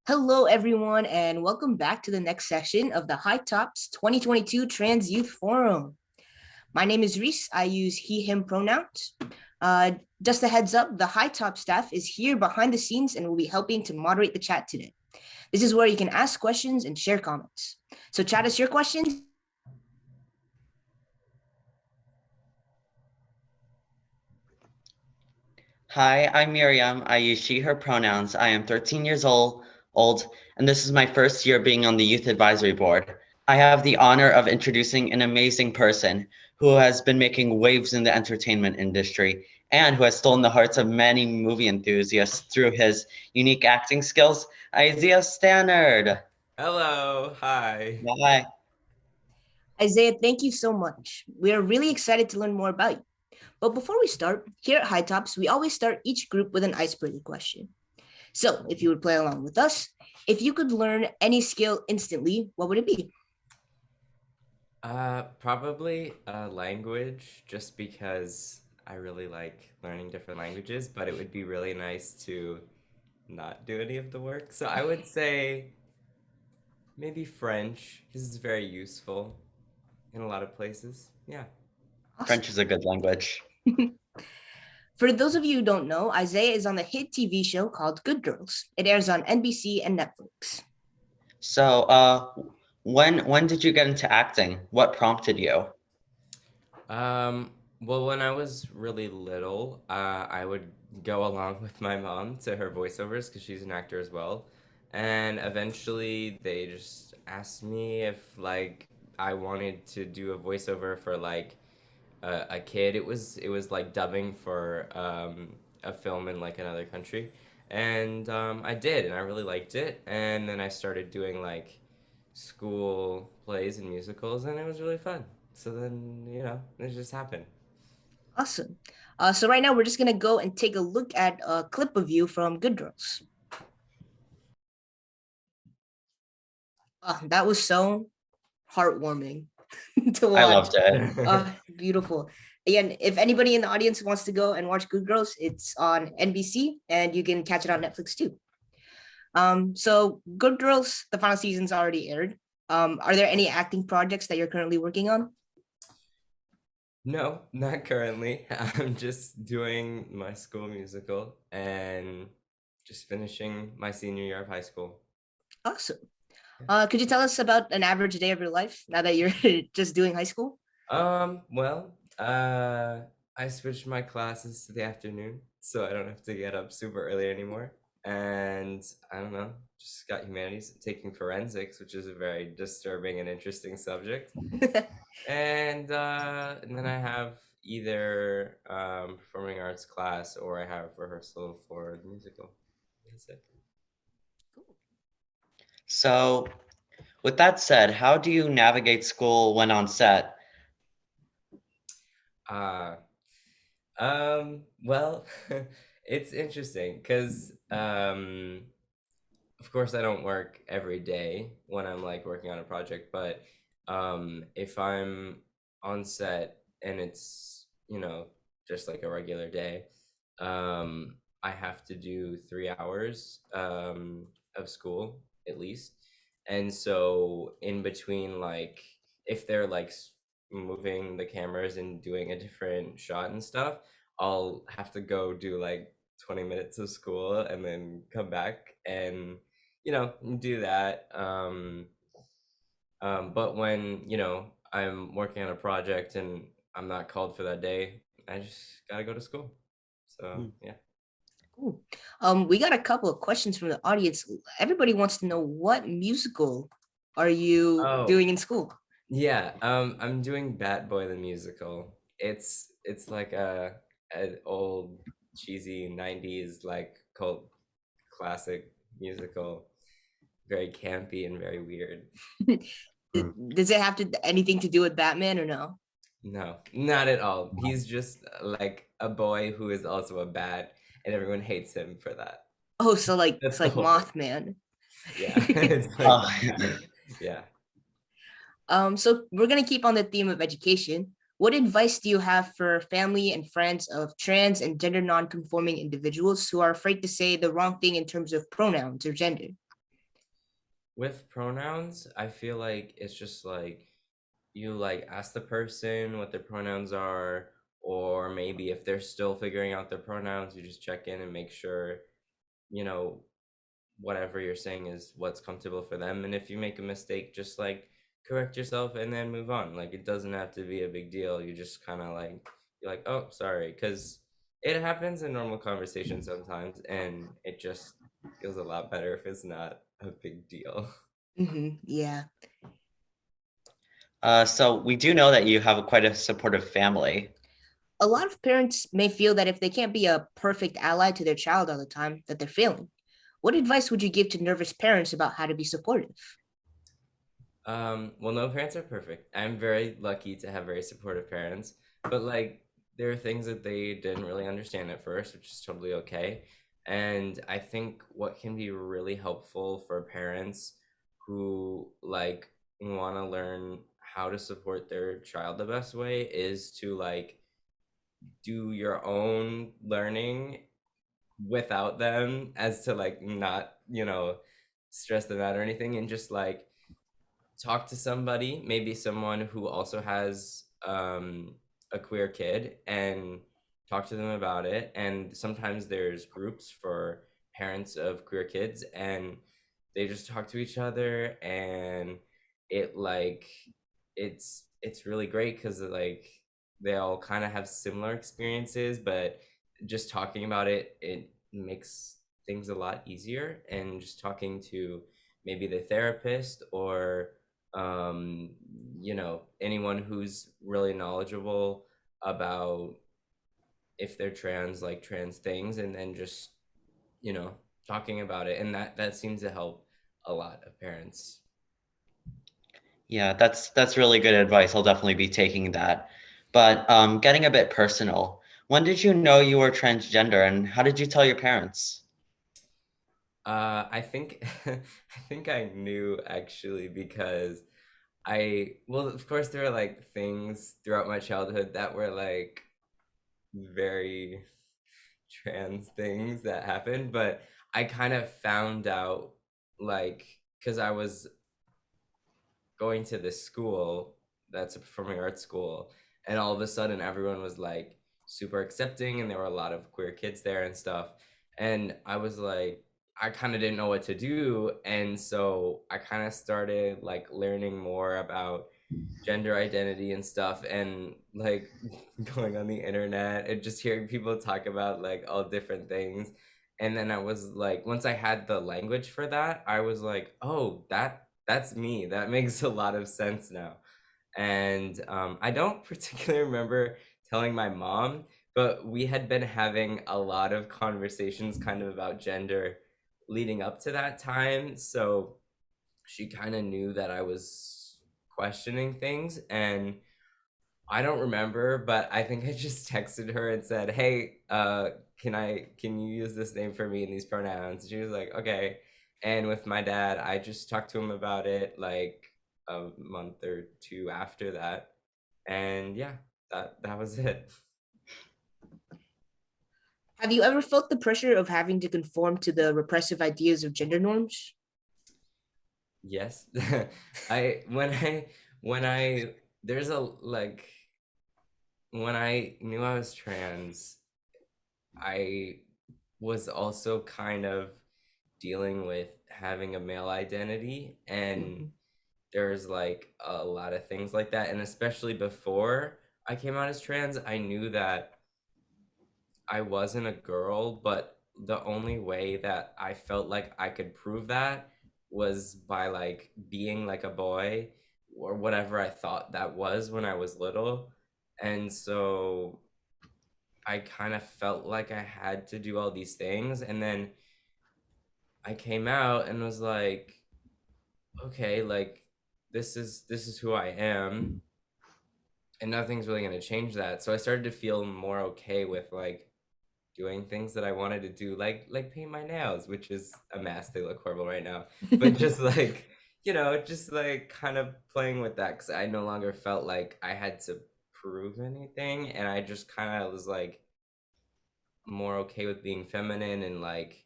Hello, everyone, and welcome back to the next session of the HiTOPS 2022 Trans Youth Forum. My name is Reese. I use he, him pronouns. Just a heads up, the HiTOP staff is here behind the scenes and will be helping to moderate the chat today. This is where you can ask questions and share comments. So chat us your questions. Hi, I'm Miriam. I use she, her pronouns. I am 13 years old, and this is my first year being on the Youth Advisory Board. I have the honor of introducing an amazing person who has been making waves in the entertainment industry and who has stolen the hearts of many movie enthusiasts through his unique acting skills, Isaiah Stannard. Hello, hi. Hi. Isaiah, thank you so much. We are really excited to learn more about you. But before we start, here at HiTOPS, we always start each group with an icebreaker question. So if you would play along with us, if you could learn any skill instantly, what would it be? Probably language, just because I really like learning different languages, but it would be really nice to not do any of the work. So I would say maybe French, because it's very useful in a lot of places. Yeah. French is a good language. For those of you who don't know, Isaiah is on the hit TV show called Good Girls. It airs on NBC and Netflix. So, when did you get into acting? What prompted you? Well, when I was really little, I would go along with my mom to her voiceovers because she's an actor as well. And eventually they just asked me if like I wanted to do a voiceover for like a kid. It was like dubbing for a film in like another country. And I did, and I really liked it. And then I started doing like school plays and musicals, and it was really fun. So then, it just happened. Awesome. So right now we're just gonna go and take a look at a clip of you from Good Girls. That was so heartwarming to I watch. loved it. Beautiful. Again, if anybody in the audience wants to go and watch Good Girls, it's on NBC and you can catch it on Netflix too. So Good Girls, the final season's already aired. Are there any acting projects that you're currently working on? No, not currently. I'm just doing my school musical and just finishing my senior year of high school. Awesome. Could you tell us about an average day of your life now that you're just doing high school? Well, I switched my classes to the afternoon, so I don't have to get up super early anymore. And I don't know, just got humanities, taking forensics, which is a very disturbing and interesting subject. And then I have either performing arts class or I have rehearsal for the musical. That's it. So, with that said, how do you navigate school when on set? Uh, well, it's interesting because of course I don't work every day when I'm like working on a project, but if I'm on set and it's, just like a regular day, I have to do 3 hours of school at least. And so in between, like, if they're like moving the cameras and doing a different shot and stuff, I'll have to go do like 20 minutes of school and then come back and do that. But when I'm working on a project and I'm not called for that day, I just gotta go to school. So Hmm. yeah. Cool. We got a couple of questions from the audience. Everybody wants to know, what musical are you Oh doing in school? yeah, I'm doing Bat Boy the musical. It's like an old cheesy 90s like cult classic musical, very campy and very weird. Does it have to anything to do with Batman or no? No, not at all. He's just like a boy who is also a bat, and everyone hates him for that. Oh, so like That's it's the like whole thing. Mothman. Yeah, it's like Oh, that. Yeah. So we're gonna keep on the theme of education. What advice do you have for family and friends of trans and gender non-conforming individuals who are afraid to say the wrong thing in terms of pronouns or gender? With pronouns, I feel like it's just like you like ask the person what their pronouns are, or maybe if they're still figuring out their pronouns, you just check in and make sure, you know, whatever you're saying is what's comfortable for them. And if you make a mistake, just like correct yourself and then move on. Like it doesn't have to be a big deal. You just kind of like, you're like, oh, sorry. Because it happens in normal conversation sometimes, and it just feels a lot better if it's not a big deal. Yeah. So we do know that you have quite a supportive family. A lot of parents may feel that if they can't be a perfect ally to their child all the time, that they're failing. What advice would you give to nervous parents about how to be supportive? Well, no parents are perfect. I'm very lucky to have very supportive parents, but like there are things that they didn't really understand at first, which is totally okay. And I think what can be really helpful for parents who like want to learn how to support their child the best way is to like do your own learning without them, as to like not, stress them out or anything, and just like talk to somebody, maybe someone who also has a queer kid, and talk to them about it. And sometimes there's groups for parents of queer kids, and they just talk to each other, and it like it's really great because like they all kind of have similar experiences, but just talking about it makes things a lot easier. And just talking to maybe the therapist, or um, anyone who's really knowledgeable about if they're trans, like trans things, and then just, you know, talking about it. And that seems to help a lot of parents. Yeah, that's really good advice. I'll definitely be taking that. But getting a bit personal, when did you know you were transgender, and how did you tell your parents? I think I think I knew actually, because well, of course there are like things throughout my childhood that were like very trans things that happened, but I kind of found out like because I was going to this school that's a performing arts school, and all of a sudden everyone was like super accepting, and there were a lot of queer kids there and stuff. And I was like, I kind of didn't know what to do, and so I kind of started like learning more about gender identity and stuff, and like going on the internet and just hearing people talk about like all different things. And then I was like, once I had the language for that, I was like, oh, that's me, that makes a lot of sense now. And I don't particularly remember telling my mom, but we had been having a lot of conversations kind of about gender leading up to that time, so she kind of knew that I was questioning things. And I don't remember, but I think I just texted her and said, "Hey, can you use this name for me and these pronouns?" She was like, "Okay." And with my dad, I just talked to him about it like a month or two after that. And yeah, that was it. Have you ever felt the pressure of having to conform to the repressive ideas of gender norms? Yes. I when I there's a like when I knew I was trans, I was also kind of dealing with having a male identity, and Mhm. there's like a lot of things like that. And especially before I came out as trans, I knew that I wasn't a girl, but the only way that I felt like I could prove that was by like being like a boy, or whatever I thought that was when I was little. And so I kind of felt like I had to do all these things. And then I came out and was like, okay, like this is who I am, and nothing's really going to change that. So I started to feel more okay with like doing things that I wanted to do, like paint my nails, which is a mess. They look horrible right now. But just like, just like kind of playing with that, cuz I no longer felt like I had to prove anything, and I just kind of was like more okay with being feminine, and like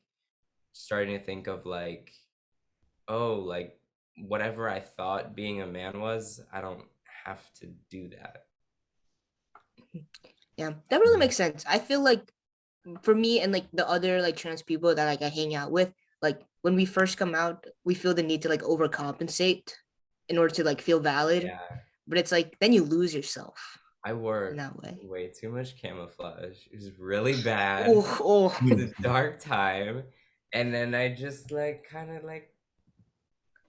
starting to think of like, oh, like whatever I thought being a man was, I don't have to do that. Yeah, that really makes sense. I feel like for me and like the other like trans people that like I hang out with, like when we first come out, we feel the need to like overcompensate in order to like feel valid. Yeah, But it's like then you lose yourself I in wore that way. way too much camouflage. It was really bad. Oh, oh. It was a dark time, and then I just like kind of like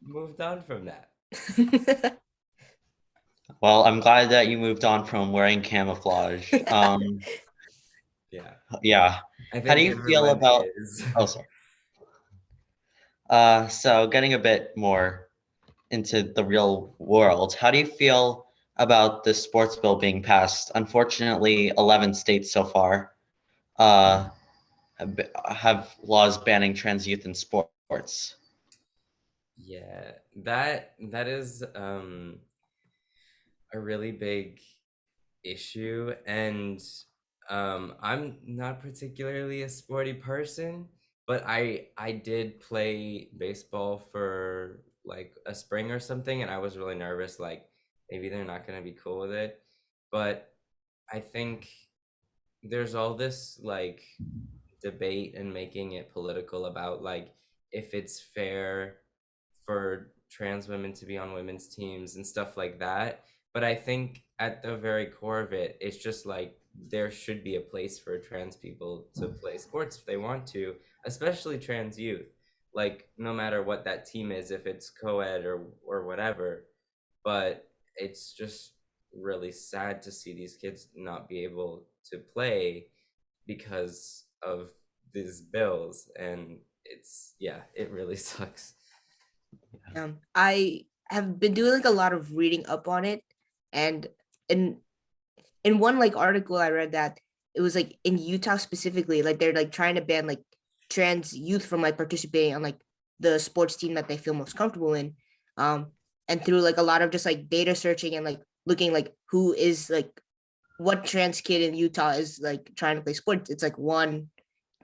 moved on from that. Well, I'm glad that you moved on from wearing camouflage. Yeah, Yeah. I How do think you feel everyone about? is. Oh, sorry. So getting a bit more into the real world, how do you feel about the sports bill being passed? Unfortunately, 11 states so far uh, have laws banning trans youth in sports. Yeah, that is a really big issue, and I'm not particularly a sporty person, but I did play baseball for like a spring or something, and I was really nervous like maybe they're not going to be cool with it. But I think there's all this like debate and making it political about like if it's fair for trans women to be on women's teams and stuff like that. But I think at the very core of it, it's just like there should be a place for trans people to play sports if they want to, especially trans youth. Like no matter what that team is, if it's co-ed or whatever. But it's just really sad to see these kids not be able to play because of these bills, and it's yeah, it really sucks. I have been doing like a lot of reading up on it, and in in one like article I read that it was like in Utah specifically, like they're like trying to ban like trans youth from like participating on like the sports team that they feel most comfortable in. Um, and through like a lot of just like data searching and like looking like who is like what trans kid in Utah is like trying to play sports, it's like one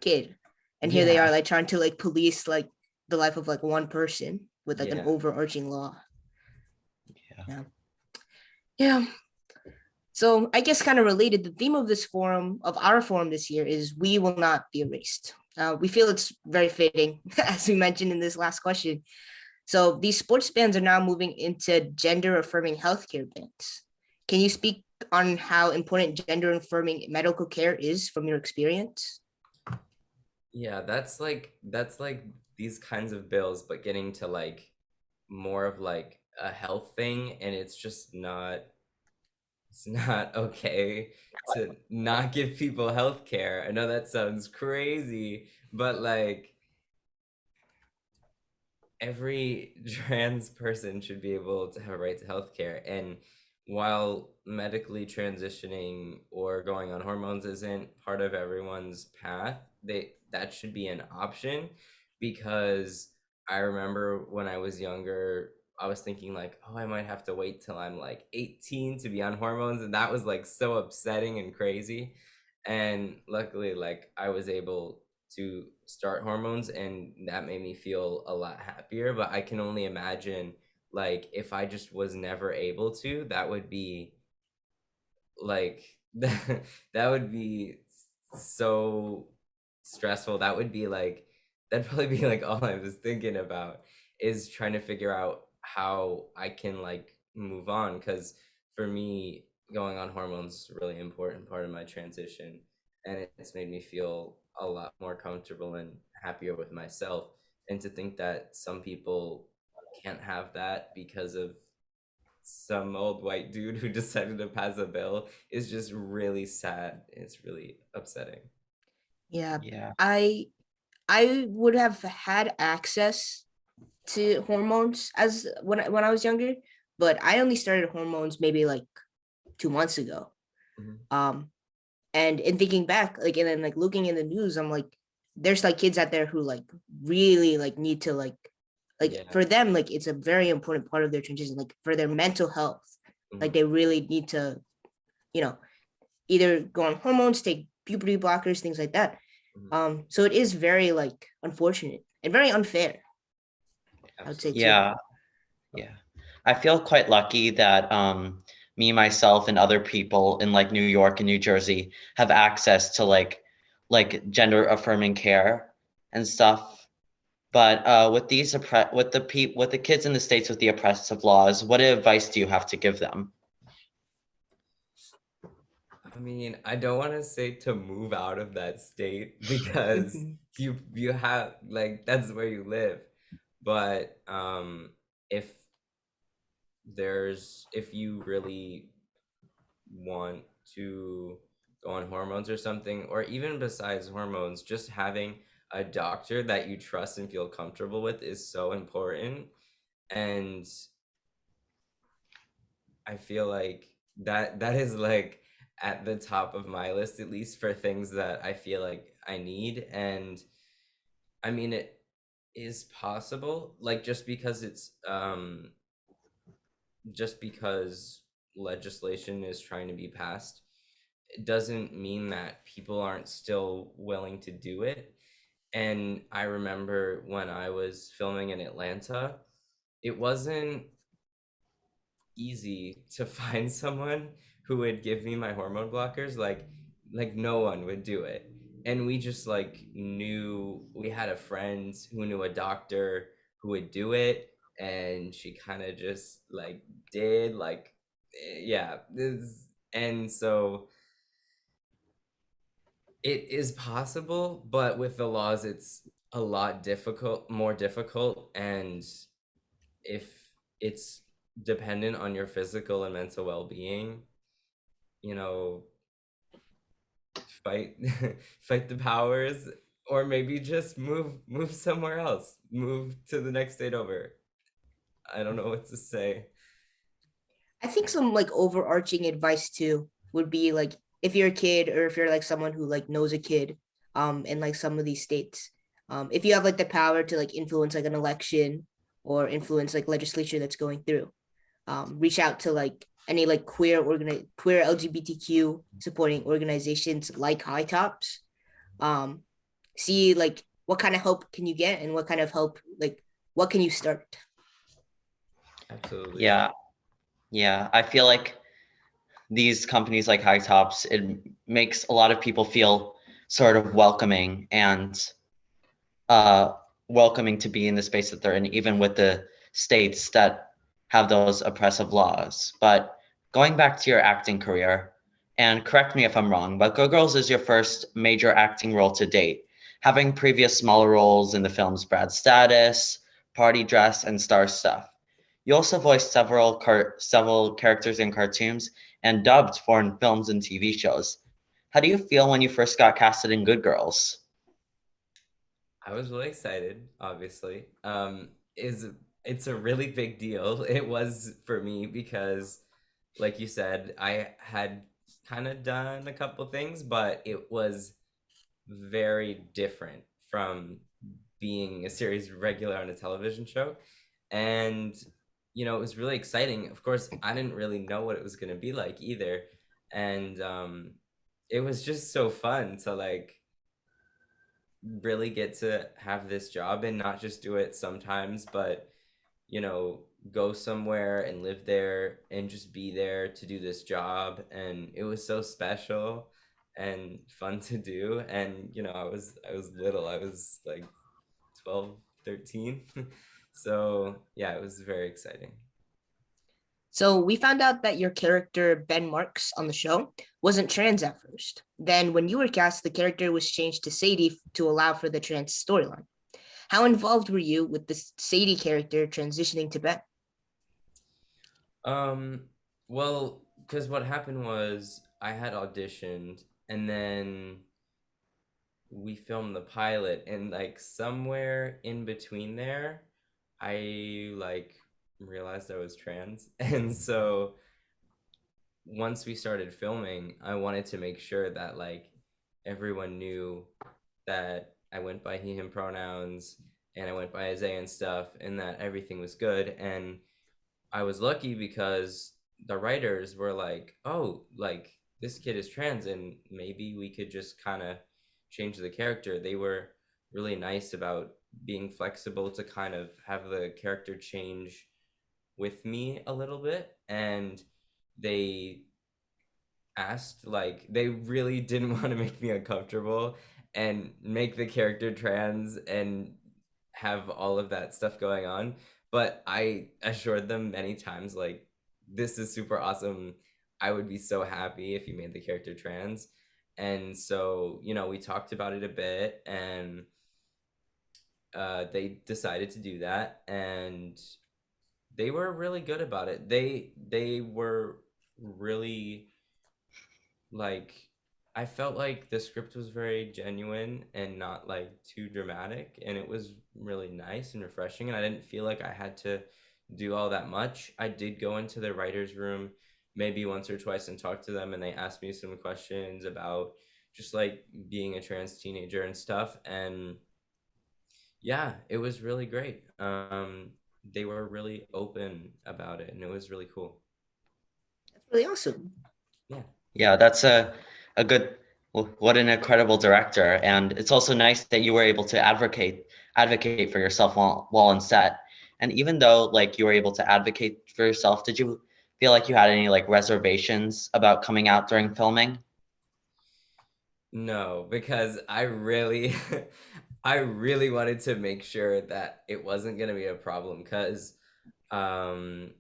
kid. And here they Yeah, are like trying to like police like the life of like one person with like an yeah, overarching law. Yeah. Yeah. Yeah. So I guess kind of related, the theme of this forum, of our forum this year, is we will not be erased. We feel it's very fitting, as we mentioned in this last question. So these sports bans are now moving into gender affirming healthcare bans. Can you speak on how important gender affirming medical care is from your experience? yeah, that's like these kinds of bills, but getting to like more of like a health thing, and it's not okay to not give people health care. I know that sounds crazy, but like every trans person should be able to have a right to healthcare. And while medically transitioning or going on hormones isn't part of everyone's path, that should be an option. Because I remember when I was younger, I was thinking like, oh, I might have to wait till I'm like 18 to be on hormones, and that was like so upsetting and crazy. And luckily, like I was able to start hormones, and that made me feel a lot happier. But I can only imagine like if I just was never able to, that would be like that would be so stressful. That would be like that'd probably be like all I was thinking about, is trying to figure out how I can like move on. Because for me, going on hormones is a really important part of my transition, and it's made me feel a lot more comfortable and happier with myself. And to think that some people can't have that because of some old white dude who decided to pass a bill is just really sad. It's really upsetting. Yeah, Yeah. I I would have had access to hormones as when I was younger, but I only started hormones maybe like 2 months ago. Mhm. Um, and in thinking back, like and then like looking in the news, I'm like, there's like kids out there who like really like need to like Yeah. for them like it's a very important part of their transition, like for their mental health, like Mhm. they really need to you know either go on hormones, take puberty blockers, things like that. Mhm. So it is very like unfortunate and very unfair, I would say Absolutely. too. Yeah. Yeah. I feel quite lucky that me, myself, and other people in like New York and New Jersey have access to like gender affirming care and stuff. But with the kids in the states with the oppressive laws, what advice do you have to give them? I mean, I don't want to say to move out of that state because you have like that's where you live. But if if you really want to go on hormones or something, or even besides hormones, just having a doctor that you trust and feel comfortable with is so important. And I feel like that is like at the top of my list, at least for things that I feel like I need. And I mean, it is possible, like just because legislation is trying to be passed, it doesn't mean that people aren't still willing to do it. And I remember when I was filming in Atlanta, it wasn't easy to find someone who would give me my hormone blockers. Like no one would do it. And we just like knew we had a friend who knew a doctor who would do it, and she kind of just like did like yeah this, and so it is possible, but with the laws it's a lot more difficult. And if it's dependent on your physical and mental well-being, you know, fight fight the powers, or maybe just move somewhere else, move to the next state over. I don't know what to say. I think some like overarching advice too would be like if you're a kid or if you're like someone who like knows a kid in like some of these states, if you have like the power to like influence like an election or influence like legislature that's going through, reach out to like any like queer LGBTQ supporting organizations like HiTOPS. Um, see like what kind of help can you get and what kind of help like what can you start. Absolutely. Yeah, yeah. I feel like these companies like High Tops, it makes a lot of people feel sort of welcoming and uh, welcoming to be in the space that they're in, even with the states that have those oppressive laws. But going back to your acting career, and correct me if I'm wrong, but Go Girls is your first major acting role to date, having previous smaller roles in the films Brad Status, Party Dress, and Star Stuff. You also voiced several characters in cartoons and dubbed foreign films and TV shows. How do you feel when you first got casted in Good Girls? I was really excited, obviously. Is It's a really big deal. It was for me because like you said, I had kind of done a couple things, but it was very different from being a series regular on a television show. And it was really exciting. Of course, I didn't really know what it was going to be like either. And it was just so fun to like really get to have this job and not just do it sometimes, but you know, go somewhere and live there and just be there to do this job. And it was so special and fun to do. And I was little. I was like 12, 13. So yeah, it was very exciting. So we found out that your character Ben Marks on the show wasn't trans at first. Then when you were cast, the character was changed to Sadie to allow for the trans storyline. How involved were you with this Sadie character transitioning to Ben? Um, well, because what happened was I had auditioned, and then we filmed the pilot, and like somewhere in between there, I like realized I was trans. And so once we started filming, I wanted to make sure that like everyone knew that I went by he him pronouns and I went by Isaiah and stuff, and that everything was good. And I was lucky because the writers were like, "Oh, like this kid is trans, and maybe we could just kind of change the character." They were really nice about being flexible to kind of have the character change with me a little bit, and they asked, like, they really didn't want to make me uncomfortable and make the character trans and have all of that stuff going on. But I assured them many times, like, this is super awesome. I would be so happy if you made the character trans. And so, we talked about it a bit, and they decided to do that, and they were really good about it. They were really, like, I felt like the script was very genuine and not like too dramatic, and it was really nice and refreshing, and I didn't feel like I had to do all that much. I did go into the writers room maybe once or twice and talk to them, and they asked me some questions about just like being a trans teenager and stuff, and yeah, it was really great. They were really open about it, and it was really cool. That's really awesome. Yeah. Yeah, that's a good, what an incredible director. And it's also nice that you were able to advocate for yourself while on set. And even though like you were able to advocate for yourself, did you feel like you had any like reservations about coming out during filming? No, because I really I really wanted to make sure that it wasn't gonna be a problem, because um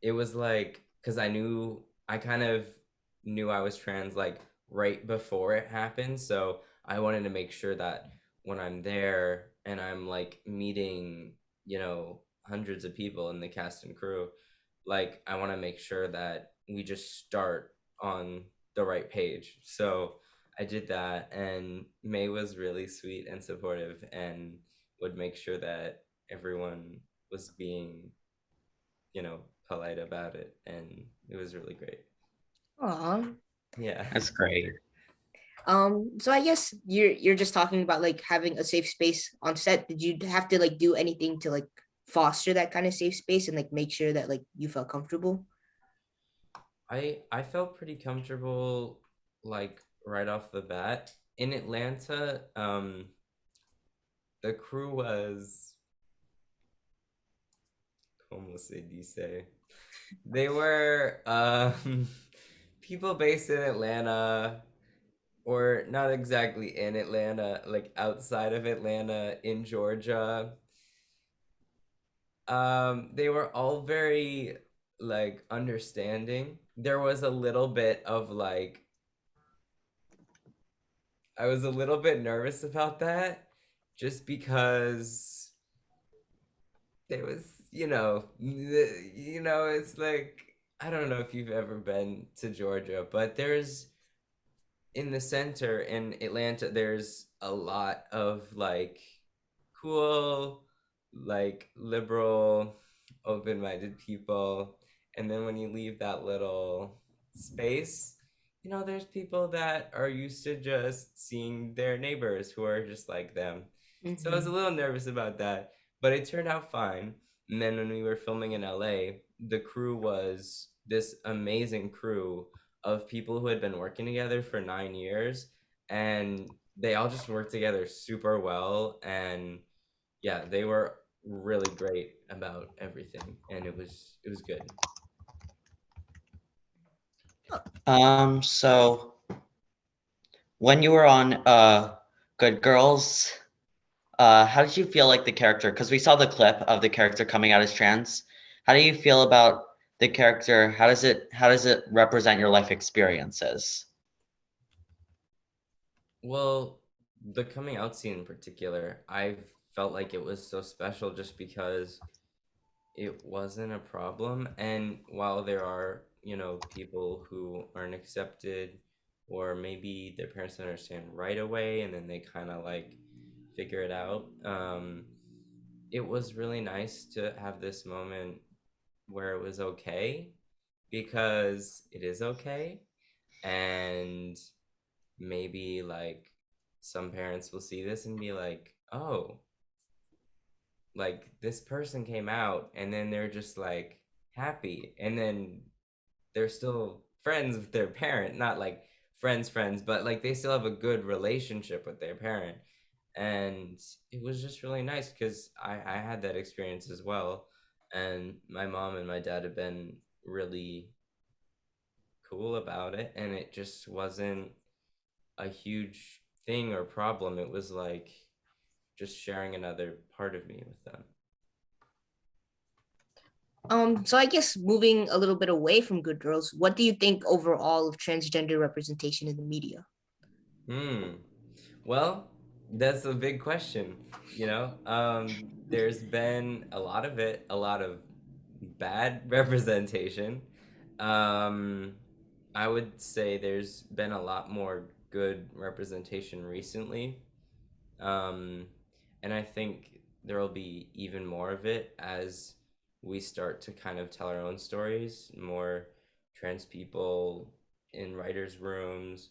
it was like, because I kind of knew I was trans like right before it happened, so I wanted to make sure that when I'm there and I'm like meeting, hundreds of people in the cast and crew, like I want to make sure that we just start on the right page. So I did that, and May was really sweet and supportive and would make sure that everyone was being, polite about it, and it was really great. Aw. Yeah. That's great. So I guess you're just talking about like having a safe space on set. Did you have to like do anything to like foster that kind of safe space and like make sure that like you felt comfortable? I felt pretty comfortable, like right off the bat. In Atlanta, the crew was, como se dice? They were people based in Atlanta, or not exactly in Atlanta, like outside of Atlanta in Georgia. They were all very like understanding. There was a little bit of like, I was a little bit nervous about that, just because there was, it's like, I don't know if you've ever been to Georgia, but there's, in the center in Atlanta, there's a lot of like cool, like liberal, open minded people. And then when you leave that little space, there's people that are used to just seeing their neighbors who are just like them. So I was a Mm-hmm. little nervous about that, but it turned out fine. And then when we were filming in LA, the crew was this amazing crew of people who had been working together for 9 years, and they all just worked together super well. And yeah, they were really great about everything, and it was good. So when you were on Good Girls, how did you feel like the character? Because we saw the clip of the character coming out as trans. How do you feel about the character? How does it represent your life experiences? Well, the coming out scene in particular, I felt like it was so special just because it wasn't a problem. And while there are, people who aren't accepted, or maybe their parents don't understand right away and then they kind of like figure it out, it was really nice to have this moment where it was okay, because it is okay. And maybe like some parents will see this and be like, oh, like this person came out and then they're just like happy, and then they're still friends with their parent, not like friends, but like they still have a good relationship with their parent. And it was just really nice because I had that experience as well. and my mom and my dad have been really cool about it, and it just wasn't a huge thing or problem. It was like just sharing another part of me with them. So I guess moving a little bit away from Good Girls, what do you think overall of transgender representation in the media? Hmm. Well, that's a big question. There's been a lot of it, a lot of bad representation. Um, I would say there's been a lot more good representation recently. Um, and I think there will be even more of it as we start to kind of tell our own stories, more trans people in writers' rooms,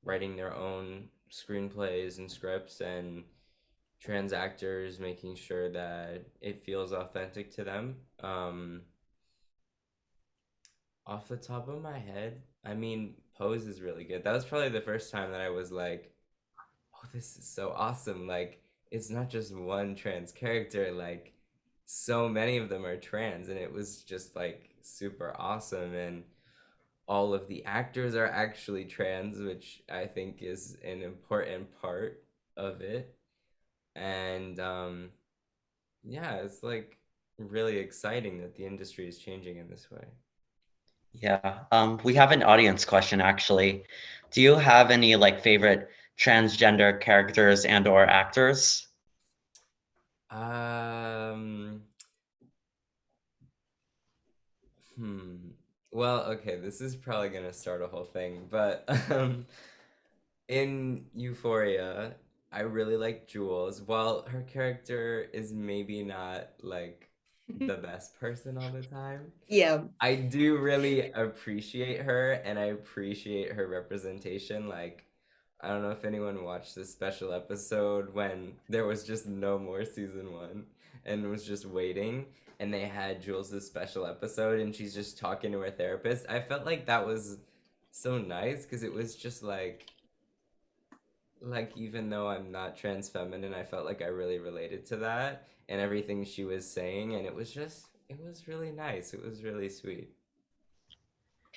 writing their own screenplays and scripts, and trans actors making sure that it feels authentic to them. Off the top of my head, I mean, Pose is really good. That was probably the first time that I was like, oh, this is so awesome. Like, it's not just one trans character, like, so many of them are trans, and it was just like super awesome. And all of the actors are actually trans, which I think is an important part of it. And yeah, it's like really exciting that the industry is changing in this way. Yeah. We have an audience question actually. Do you have any like favorite transgender characters and or actors? Um, hmm. Well, okay, this is probably gonna start a whole thing, but in Euphoria, I really like Jules. While her character is maybe not like the best person all the time, Yeah. I do really appreciate her and I appreciate her representation. Like, I don't know if anyone watched this special episode when there was just no more season one and was just waiting, and they had Jules' special episode and she's just talking to her therapist. I felt like that was so nice because it was just like even though I'm not trans feminine, I felt like I really related to that and everything she was saying, and it was really nice. It was really sweet.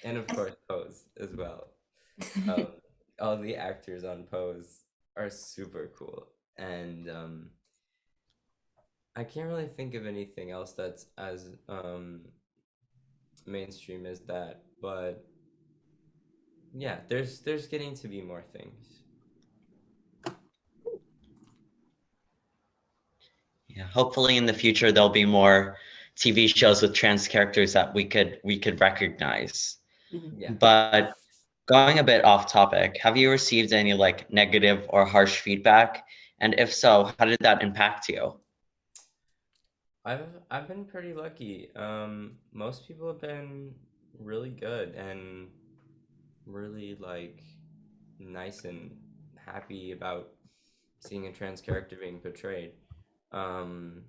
And of course Pose as well. Um, all the actors on Pose are super cool, and I can't really think of anything else that's as mainstream as that. But yeah, there's getting to be more things. Yeah, hopefully in the future there'll be more TV shows with trans characters that we could recognize. Mhm. Yeah. But going a bit off topic, have you received any like negative or harsh feedback? And if so, how did that impact you? I've been pretty lucky. Most people have been really good and really like nice and happy about seeing a trans character being portrayed. Um,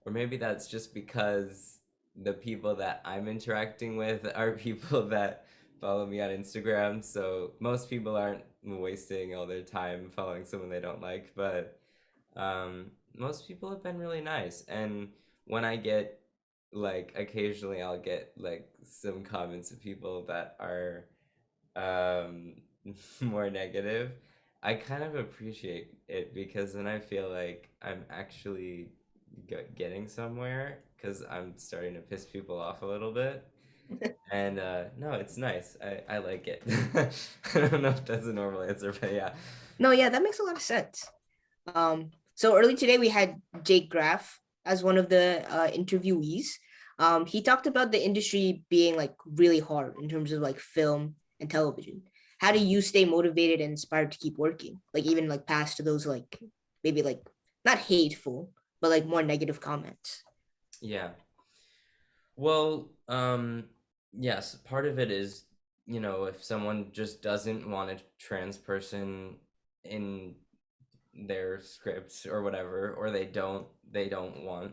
or maybe that's just because the people that I'm interacting with are people that follow me on Instagram. So most people aren't wasting all their time following someone they don't like, but most people have been really nice. And when I get like occasionally I'll get like some comments of people that are um, more negative, I kind of appreciate it because then I feel like I'm actually getting somewhere because I'm starting to piss people off a little bit. And no, it's nice. I like it. I don't know if that's a normal answer, but yeah. No, yeah, that makes a lot of sense. So early today we had Jake Graff as one of the interviewees. He talked about the industry being like really hard in terms of like film and television. How do you stay motivated and inspired to keep working? Like even like past those like maybe like not hateful, but like more negative comments. Yeah. Well, yes, part of it is, if someone just doesn't want a trans person in their scripts or whatever, or they don't want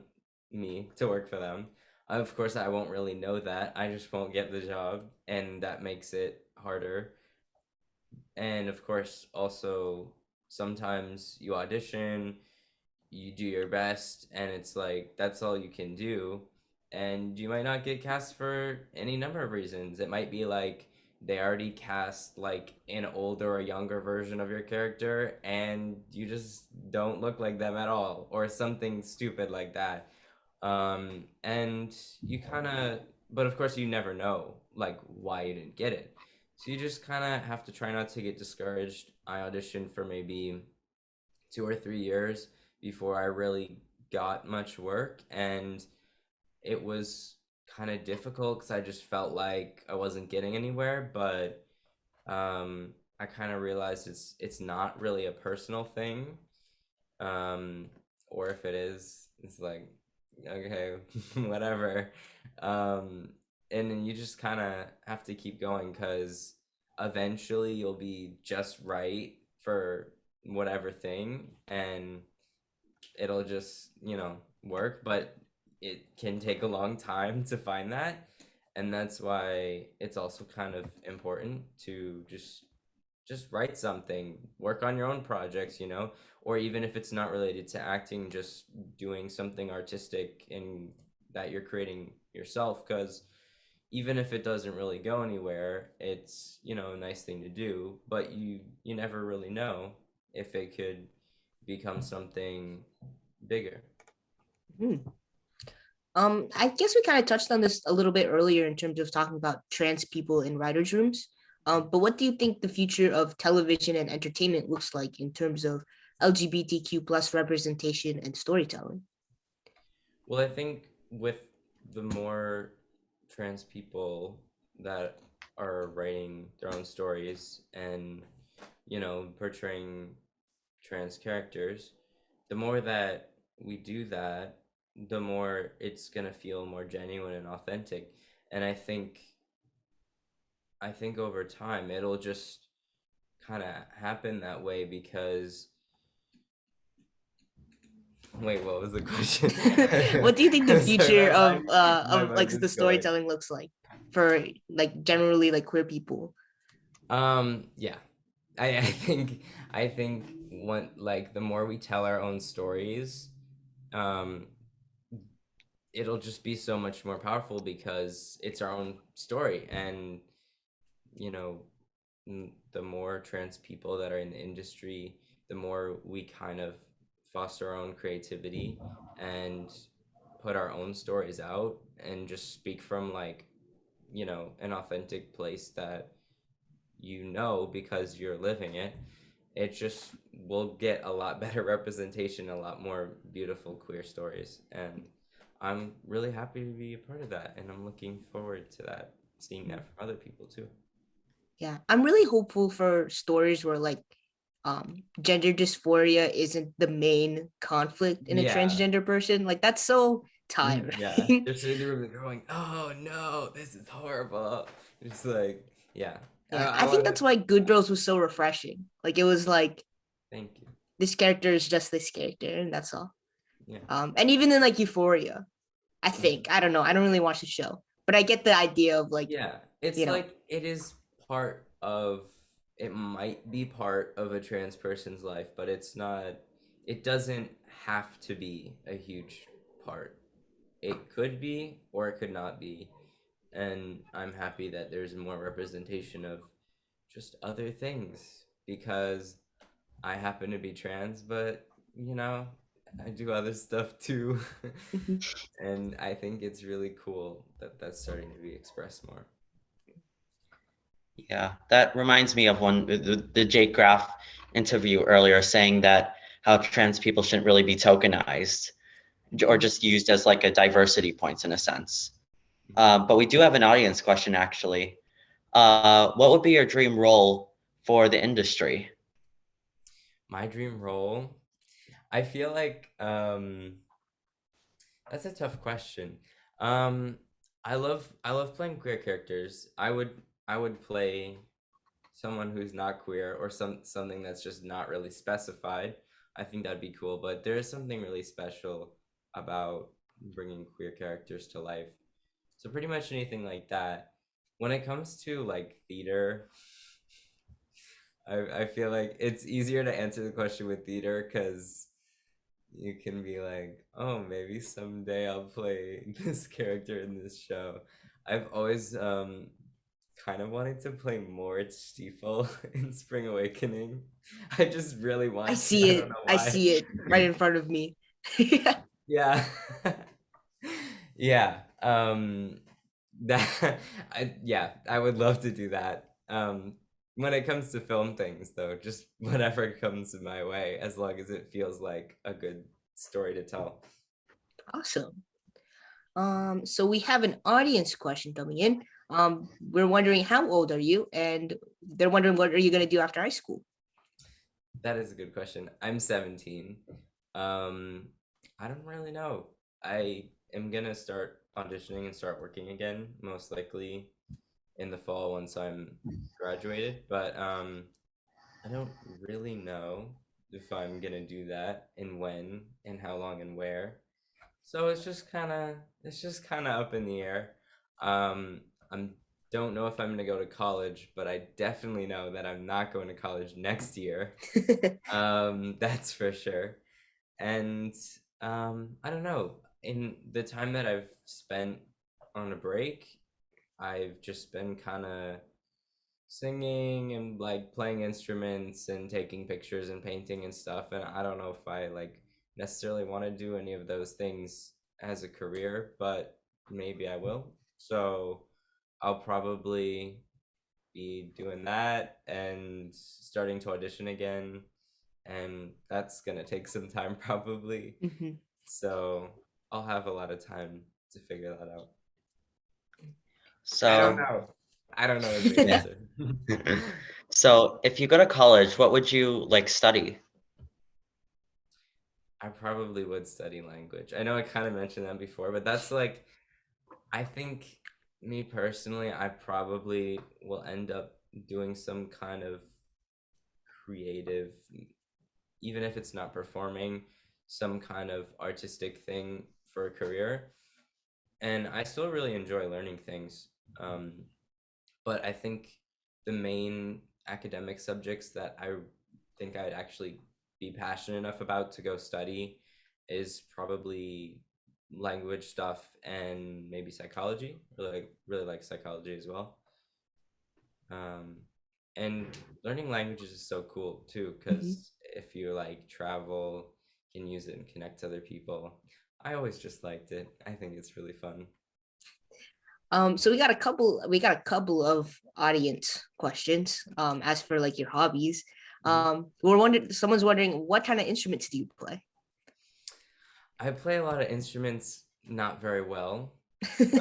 me to work for them. Of course, I won't really know that. I just won't get the job, and that makes it harder. And of course, also sometimes you audition, you do your best, and it's like that's all you can do. and you might not get cast for any number of reasons. It might be like they already cast like an older or younger version of your character and you just don't look like them at all, or something stupid like that. And you kind of, but of course you never know like why you didn't get it. So you just kind of have to try not to get discouraged. I auditioned for maybe 2 or 3 years before I really got much work, and it was kind of difficult because I just felt like I wasn't getting anywhere. But I kind of realized it's not really a personal thing, um, or if it is, it's like okay, whatever. Um, and then you just kind of have to keep going because eventually you'll be just right for whatever thing, and it'll just work. But it can take a long time to find that, and that's why it's also kind of important to just write something, work on your own projects, or even if it's not related to acting, just doing something artistic and that you're creating yourself. Because even if it doesn't really go anywhere, it's a nice thing to do, but you never really know if it could become something bigger. Hmm. I guess we kind of touched on this a little bit earlier in terms of talking about trans people in writers' rooms. But what do you think the future of television and entertainment looks like in terms of LGBTQ plus representation and storytelling? Well, I think with the more trans people that are writing their own stories and portraying trans characters, the more that we do that, the more it's going to feel more genuine and authentic. And I think over time it'll just kind of happen that way because wait, what was the question? What do you think the Sorry, future my of like mind the is going. storytelling looks like for like generally like queer people? Yeah. I think one like the more we tell our own stories, um it'll just be so much more powerful because it's our own story. And you know the more trans people that are in the industry, the more we kind of foster our own creativity and put our own stories out and just speak from like an authentic place that because you're living it. It just will get a lot better representation, a lot more beautiful queer stories. And I'm really happy to be a part of that. And I'm looking forward to that, seeing that from other people too. Yeah, I'm really hopeful for stories where like gender dysphoria isn't the main conflict in a Yeah. transgender person. Like that's so Yeah. tiring. They're sitting there going, oh no, this is horrible. It's like, yeah. Yeah, I I think want to that's why Good Girls was so refreshing. Like it was like thank you. this character is just this character, and that's all. Yeah. And even in like Euphoria, I Mhm. think I don't know. I don't really watch the show, but I get the idea of like Yeah. It's you know. like it is part of, it might be part of a trans person's life, but it's not, it doesn't have to be a huge part. It could be, or it could not be. And I'm happy that there's more representation of just other things because I happen to be trans, but I do other stuff too. And I think it's really cool that that's starting to be expressed more. Yeah, that reminds me of the Jake Graff interview earlier saying that how trans people shouldn't really be tokenized or just used as like a diversity points in a sense. But we do have an audience question actually. What would be your dream role for the industry? My dream role, I feel like that's a tough question. Um, I love playing queer characters. I would play someone who's not queer or something that's just not really specified. I think that'd be cool. But there is something really special about bringing queer characters to life. So pretty much anything like that. When it comes to like theater, I feel like it's easier to answer the question with theater because you can be like, oh, maybe someday I'll play this character in this show. I've always kind of wanted to play Mort Stiefel in Spring Awakening. I just really I want to. see I don't it. know I why. see it right in front of me. Yeah. Yeah. Yeah, I would love to do that. When it comes to film things though, just whatever comes my way, as long as it feels like a good story to tell. Awesome. So we have an audience question coming in. We're wondering how old are you, and they're wondering what are you gonna do after high school. That is a good question. I'm 17. Um, I don't really know. I am gonna start auditioning and start working again, most likely in the fall once I'm graduated. But I don't really know if I'm gonna do that and when and how long and where. So it's just kind of up in the air. Um, I'm don't know if I'm gonna go to college, but I definitely know that I'm not going to college next year. That's for sure. And I don't know. In the time that I've spent on a break, I've just been kind of singing and like playing instruments and taking pictures and painting and stuff. And I don't know if I like necessarily want to do any of those things as a career, but maybe I will. So I'll probably be doing that and starting to audition again. And that's gonna take some time probably. Mhm. So I'll have a lot of time to figure that out. I don't So, know. I don't know is the yeah. answer. So, if you go to college, what would you like study? I probably would study language. I know I kind of mentioned that before, but that's like, I think me personally, I probably will end up doing some kind of creative, even if it's not performing, some kind of artistic thing for a career. And I still really enjoy learning things. Um, but I think the main academic subjects that I think I'd actually be passionate enough about to go study is probably language stuff and maybe psychology. Really like psychology as well. Um, and learning languages is so cool too, Mhm. because if you like travel, you can use it and connect to other people. I always just liked it. I think it's really fun. So we got a couple of audience questions. As for like your hobbies, Mhm. someone's wondering what kind of instruments do you play? I play a lot of instruments not very well.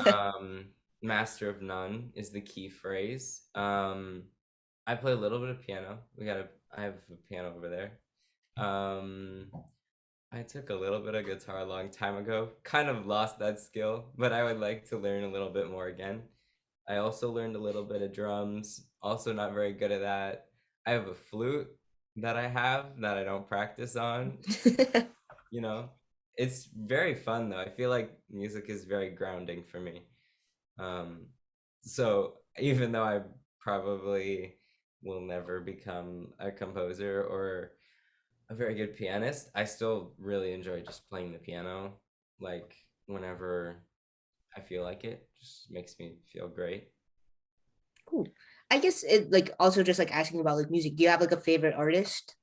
Um, Master of none is the key phrase. I play a little bit of piano. I have a piano over there. Um, I took a little bit of guitar a long time ago. Kind of lost that skill, but I would like to learn a little bit more again. I also learned a little bit of drums. Also not very good at that. I have a flute that I have that I don't practice on. You know, it's very fun though. I feel like music is very grounding for me. Um, so even though I probably will never become a composer or a very good pianist, I still really enjoy just playing the piano. Like whenever I feel like it, just makes me feel great. Cool. I guess it like also just like asking about like music. Do you have like a favorite artist?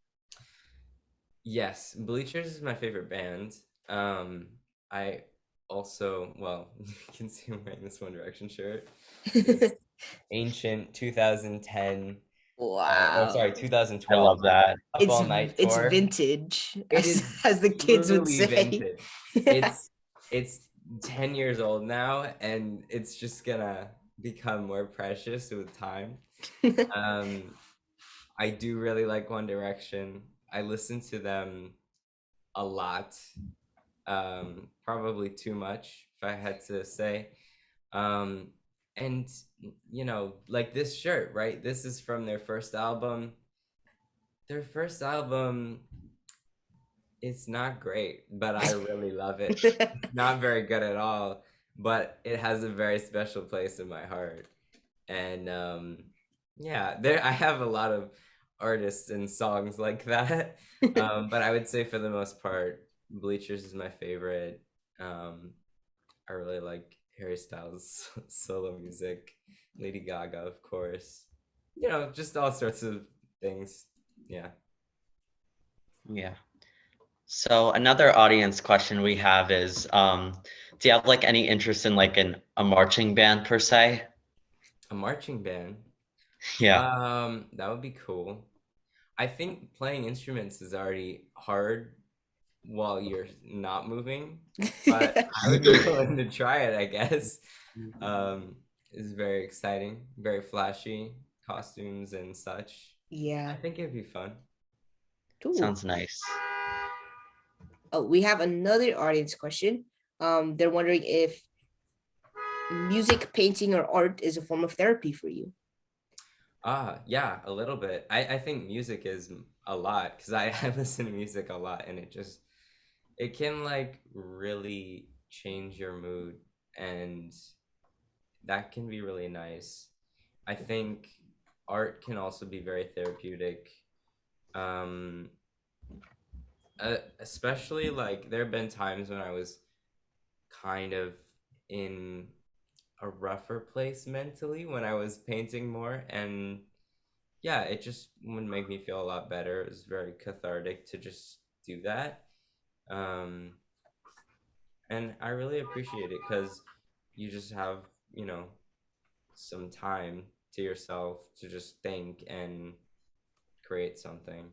Yes, Bleachers is my favorite band. Um, I also, well, you can see I'm wearing this One Direction shirt. It's ancient 2010, or Wow. sorry, I 2012 love that. Up It's All Night it's tour. vintage, It as is as the kids would truly say. vintage. It's 10 years old now, and it's just gonna become more precious with time. Um, I do really like One Direction. I listen to them a lot, probably too much, if I had to say. Um, and like this shirt, right? This is from their first album. Their first album, it's not great, but I really love it. It's not very good at all, but it has a very special place in my heart. And yeah, there I have a lot of artists and songs like that. But I would say for the most part, Bleachers is my favorite. Um, I really like Harry Styles' solo music, Lady Gaga, of course. Just all sorts of things. Yeah. Yeah. So another audience question we have is, do you have like any interest in like a marching band per se? A marching band. Yeah. That would be cool. I think playing instruments is already hard while you're not moving, but I would be willing to try it, I guess. Um, it's very exciting, very flashy costumes and such. I Yeah, think it'd be fun. cool. Sounds nice. Oh, we have another audience question. They're wondering if music, painting, or art is a form of therapy for you. Yeah, a little bit. I think music is a lot because I listen to music a lot and it can like really change your mood and that can be really nice. I think art can also be very therapeutic. Um, Especially like there have been times when I was kind of in a rougher place mentally when I was painting more and yeah, it just would make me feel a lot better. It was very cathartic to just do that. Um, and I really appreciate it because you just have, you know, some time to yourself to just think and create something.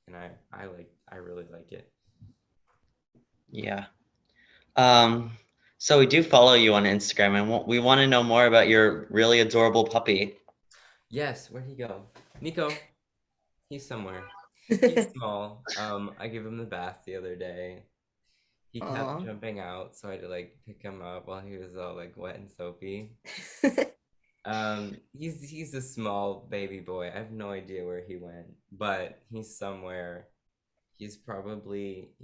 And I really like it. Yeah. Um, so we do follow you on Instagram, and we want to know more about your really adorable puppy. Yes, where'd he go? Nico, he's somewhere. He's small. I gave him the bath the other day. He kept Aw. jumping out, so I had to like pick him up while he was all like wet and soapy. He's a small baby boy. I have no idea where he went, but he's somewhere. He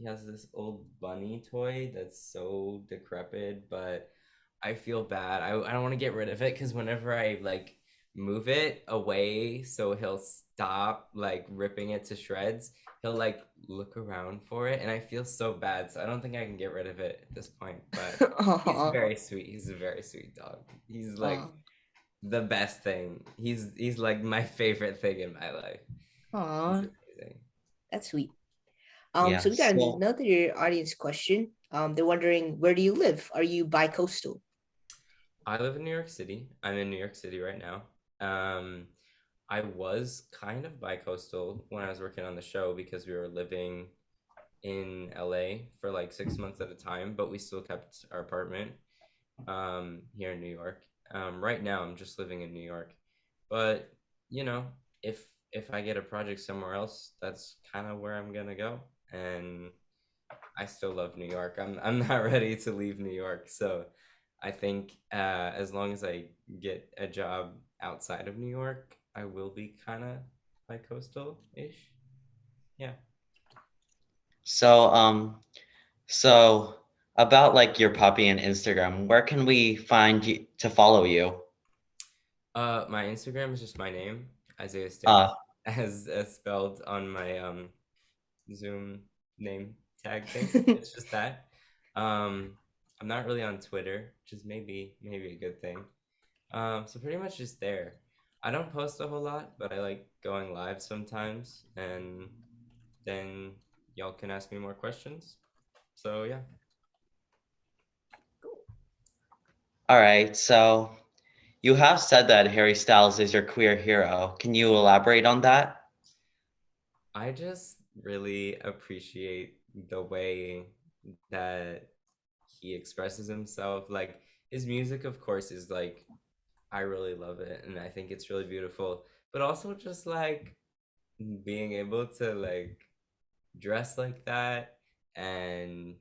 has this old bunny toy that's so decrepit, but I feel bad. I don't want to get rid of it because whenever I like move it away so he'll stop like ripping it to shreds, he'll like look around for it and I feel so bad. So I don't think I can get rid of it at this point, but he's Aw. very sweet. He's a very sweet dog. He's Aw. like the best thing. He's like my favorite thing in my life. He's Aw. amazing. That's sweet. Yeah. So we got So, another audience question. They're wondering, where do you live? Are you bi-coastal? I live in New York City. I'm in New York City right now. Um, I was kind of bi-coastal when I was working on the show because we were living in LA for like 6 months at a time, but we still kept our apartment here in New York. Right now, I'm just living in New York, but you know, if if I get a project somewhere else, that's kind of where I'm gonna go. And I still love New York. I'm not ready to leave New York, so I think as long as I get a job outside of New York, I will be kind of like coastal-ish. Yeah. so, so about like your puppy and Instagram, where can we find you to follow you? My Instagram is just my name, Isaiah Uh, Stannard, as spelled on my Zoom name tag thing. It's just that. Um, I'm not really on Twitter, which is maybe a good thing. So pretty much just there. I don't post a whole lot, but I like going live sometimes, and then y'all can ask me more questions. So yeah. all right. So you have said that Harry Styles is your queer hero. Can you elaborate on that? I just really appreciate the way that he expresses himself. Like his music, of course, is like I really love it, and I think it's really beautiful. But also just like being able to like dress like that and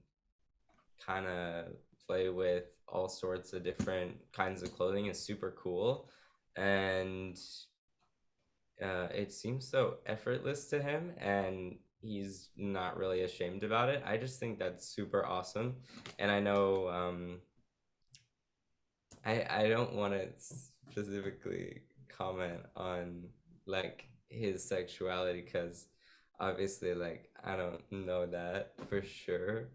kind of play with all sorts of different kinds of clothing is super cool. And it seems so effortless to him, and he's not really ashamed about it. I just think that's super awesome. And I know I don't want to specifically comment on like his sexuality because Obviously, like, I don't know that for sure.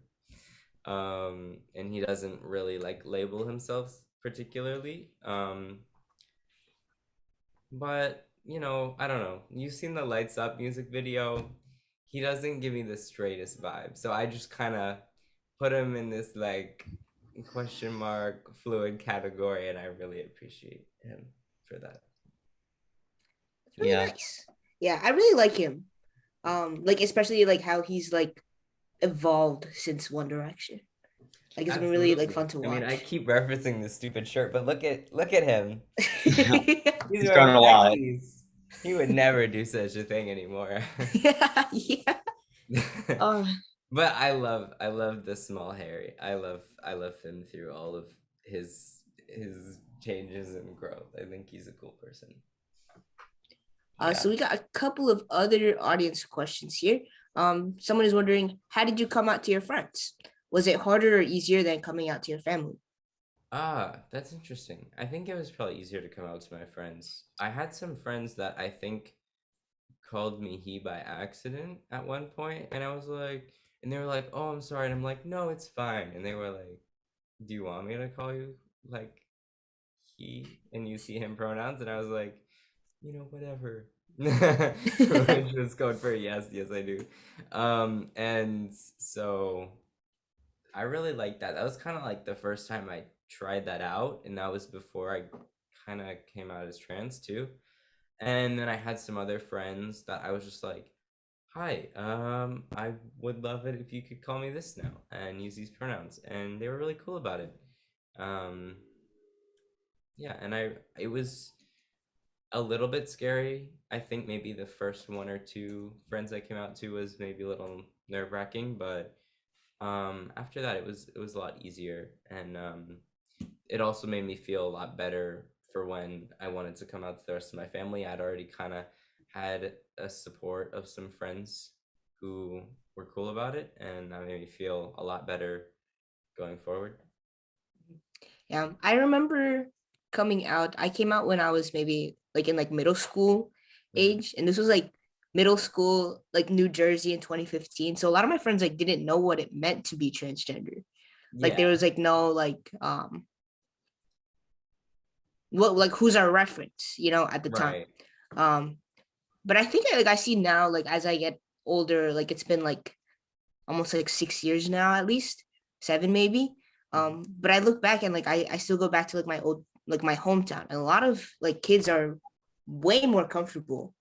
And he doesn't really like label himself particularly. But I don't know. You've seen the Lights Up music video. He doesn't give me the straightest vibe. So I just kind of put him in this like question mark fluid category, and I really appreciate him for that. It's really Yeah. nice. Yeah, I really like him. Like especially like how he's like evolved since One Direction. Like it's been really like Absolutely. fun to I mean, I watch. keep referencing this stupid shirt, but look at him. He's He's wearing grown a lot. khakis. He would never do such a thing anymore. Yeah, yeah. Uh, But I love the small Harry. I love him through all of his changes and growth. I think he's a cool person. Yeah. so we got a couple of other audience questions here. Someone is wondering, how did you come out to your friends? Was it harder or easier than coming out to your family? That's interesting. I think it was probably easier to come out to my friends. I had some friends that I think called me he by accident at one point, and I was like, and they were like, "Oh, I'm sorry," and I'm like, "No, it's fine." And they were like, "Do you want me to call you like he and you see him pronouns?" And I was like, whatever. Which was code for yes, yes I do. And so I really liked that. That was kind of like the first time I tried that out, and that was before I kind of came out as trans too. And then I had some other friends that I was just like, "Hi, I would love it if you could call me this now and use these pronouns," and they were really cool about it. Um, yeah, and it was a little bit scary. I think maybe the first one or two friends I came out to was maybe a little nerve wracking, but after that it was a lot easier, and it also made me feel a lot better for when I wanted to come out to the rest of my family. I'd already kind of had a support of some friends who were cool about it, and that made me feel a lot better going forward. Yeah, I remember coming out. I came out when I was maybe like in like middle school Mhm. age, and this was like middle school, like New Jersey in 2015. So a lot of my friends like didn't know what it meant to be transgender. Like there Yeah, was like no like what like who's our reference, at the time. right. Um, but I think like I see now, like as I get older, like it's been like almost like 6 years now, at least 7 maybe. Mhm. But I look back and like I still go back to like my old like my hometown, and a lot of like kids are way more comfortable,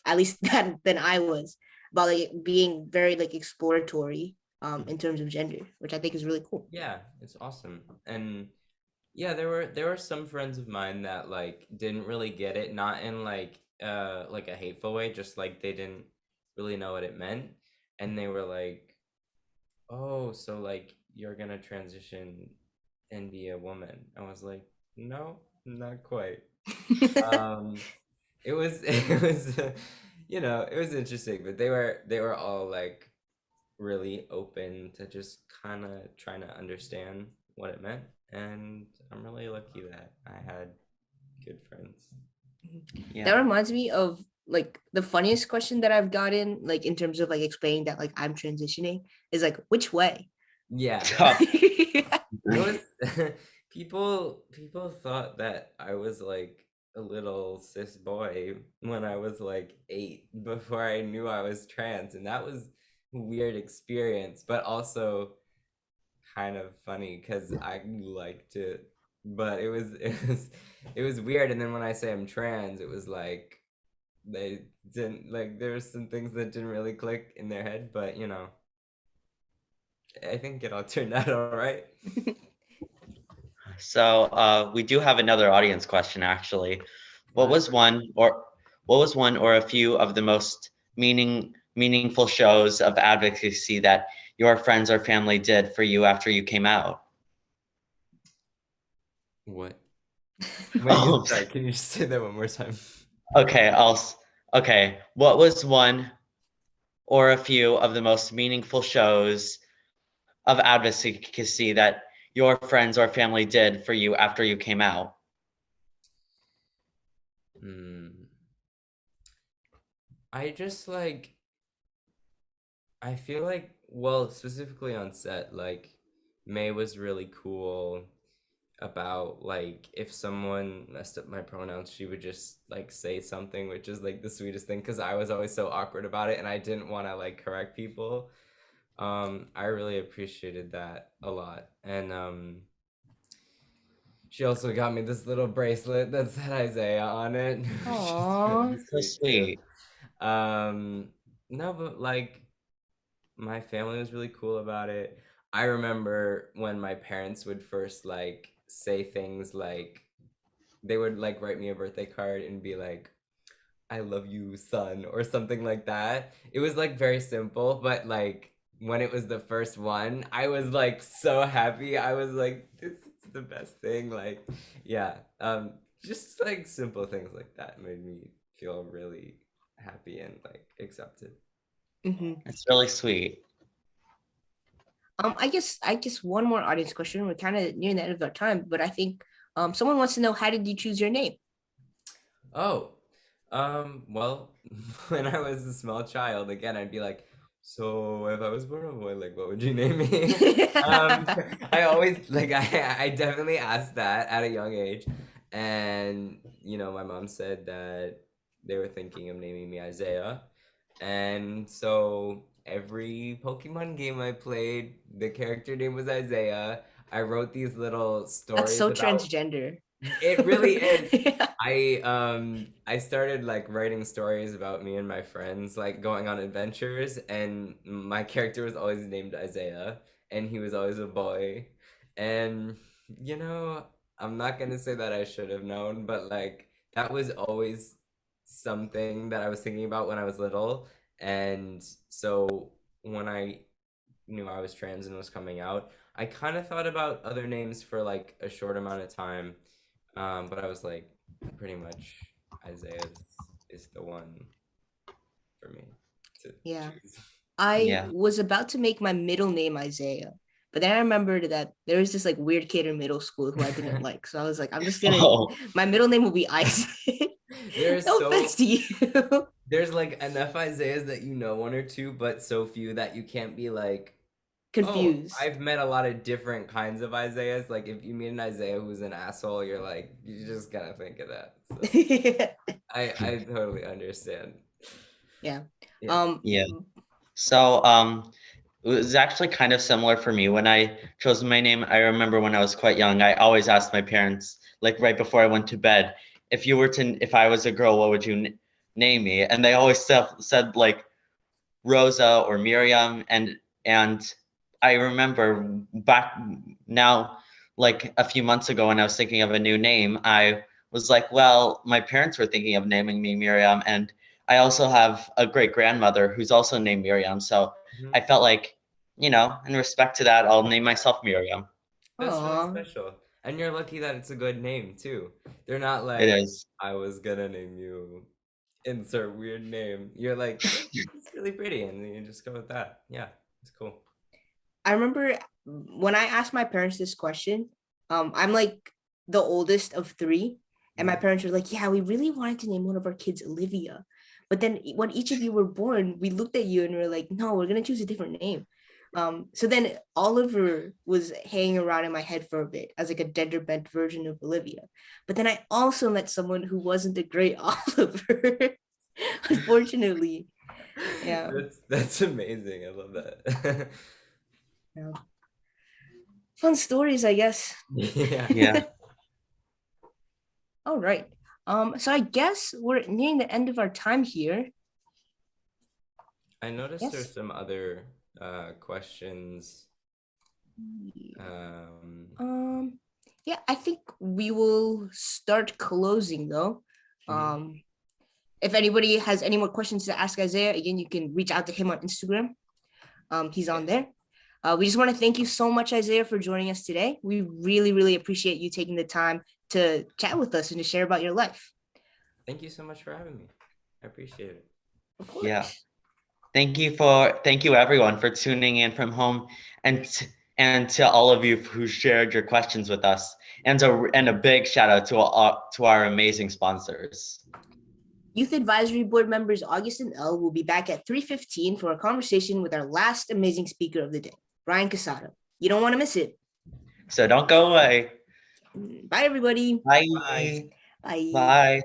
at least than I was, about like being very like exploratory Mhm. in terms of gender, which I think is really cool. Yeah, it's awesome. And yeah, there were some friends of mine that like didn't really get it, not in like a hateful way, just like they didn't really know what it meant. And they were like, "Oh, so like you're gonna transition and be a woman." I was like, "No, not quite." Um it was it was interesting, but they were all like really open to just kind of trying to understand what it meant, and I'm really lucky that I had good friends. That Yeah. reminds me of like the funniest question that I've gotten, like in terms of like explaining that like I'm transitioning, is like which way. Yeah, it was people thought that I was like a little cis boy when I was like 8 before I knew I was trans, and that was a weird experience, but also kind of funny because I liked it. But it was weird. And then when I say I'm trans, it was like they didn't like there were some things that didn't really click in their head, but I think it all turned out all right. So we do have another audience question actually. What was Whatever. one or what was one or a few of the most meaningful shows of advocacy that your friends or family did for you after you came out? What? Wait, Oh, sorry, can you just say that one more time? okay, okay. What was one or a few of the most meaningful shows of advocacy that your friends or family did for you after you came out? Hmm. I just like I feel like, well, specifically on set, like May was really cool about like if someone messed up my pronouns, she would just like say something, which is like the sweetest thing because I was always so awkward about it and I didn't want to like correct people. I really appreciated that a lot. And she also got me this little bracelet that said Isaiah on it, which is Aw. really That's so sweet too. sweet. Um, no, but like my family was really cool about it. I remember when my parents would first like say things like they would like write me a birthday card and be like, I love you, son, or something like that. It was like very simple, but like when it was the first one, I was like so happy. I was like, this is the best thing. Like, yeah. Just like simple things like that made me feel really happy and like accepted. Hmm. It's really sweet. I guess one more audience question. We're kind of near the end of our time, but I think someone wants to know, how did you choose your name? Oh, well, when I was a small child, again, I'd be like, so if I was born a boy, like, what would you name me? Um, I always, like, I definitely asked that at a young age. And, my mom said that they were thinking of naming me Isaiah. And so every Pokemon game I played, the character name was Isaiah. I wrote these little That's stories so about transgender. it really is. Yeah. I started like writing stories about me and my friends like going on adventures and my character was always named Isaiah and he was always a boy. And you know, I'm not going to say that I should have known, but like that was always something that I was thinking about when I was little. And so when I knew I was trans and was coming out, I kind of thought about other names for like a short amount of time. But I was like, pretty much Isaiah is the one for me to Yeah. choose. I Yeah. was about to make my middle name Isaiah, but then I remembered that there was this like weird kid in middle school who I didn't like. So I was like, I'm just gonna, Oh, my middle name will be Isaac. There's No offense so to you. there's like enough Isaiahs that you know one or two, but so few that you can't be like, oh, Confused. I've met a lot of different kinds of Isaiahs. Like if you meet an Isaiah who's an asshole, you're like, you just gotta think of that. So I totally understand. Yeah. Yeah. Um, yeah. So, it was actually kind of similar for me when I chose my name. I remember when I was quite young, I always asked my parents, like right before I went to bed, if I was a girl, what would you name me? And they always said like Rosa or Miriam, and I remember back now, like a few months ago, when I was thinking of a new name, I was like, well, my parents were thinking of naming me Miriam, and I also have a great grandmother who's also named Miriam, so Mhm. I felt like, in respect to that, I'll name myself Miriam. That's really aw. special. And you're lucky that it's a good name too. They're not It like, is. I was gonna name you insert weird name. You're like, it's really pretty, and then you just go with that. Yeah, it's cool. I remember when I asked my parents this question, I'm like the oldest of three, and my Mhm. parents were like, "Yeah, we really wanted to name one of our kids Olivia, but then when each of you were born, we looked at you and we were like, no, we're gonna choose a different name." So then Oliver was hanging around in my head for a bit as like a gender bent version of Olivia, but then I also met someone who wasn't a great Oliver, unfortunately. Yeah, That's amazing. I love that. yeah. Fun stories, I guess. Yeah. Yeah. All right. So I guess we're nearing the end of our time here. I noticed there's Yes. some other questions. Um, Um, yeah, I think we will start closing though. mhm. Um, if anybody has any more questions to ask Isaiah, again, you can reach out to him on Instagram. He's on Yeah. there. We just want to thank you so much, Isaiah, for joining us today. We really, really appreciate you taking the time to chat with us and to share about your life. Thank you so much for having me. I appreciate it. Of Yeah. course. Thank you everyone for tuning in from home, and to all of you who shared your questions with us, and a big shout out to our amazing sponsors. Youth Advisory Board members August and Elle will be back at 3:15 for a conversation with our last amazing speaker of the day, Brian Casado. You don't want to miss it. So don't go away. Bye, everybody. Bye. Bye. Bye.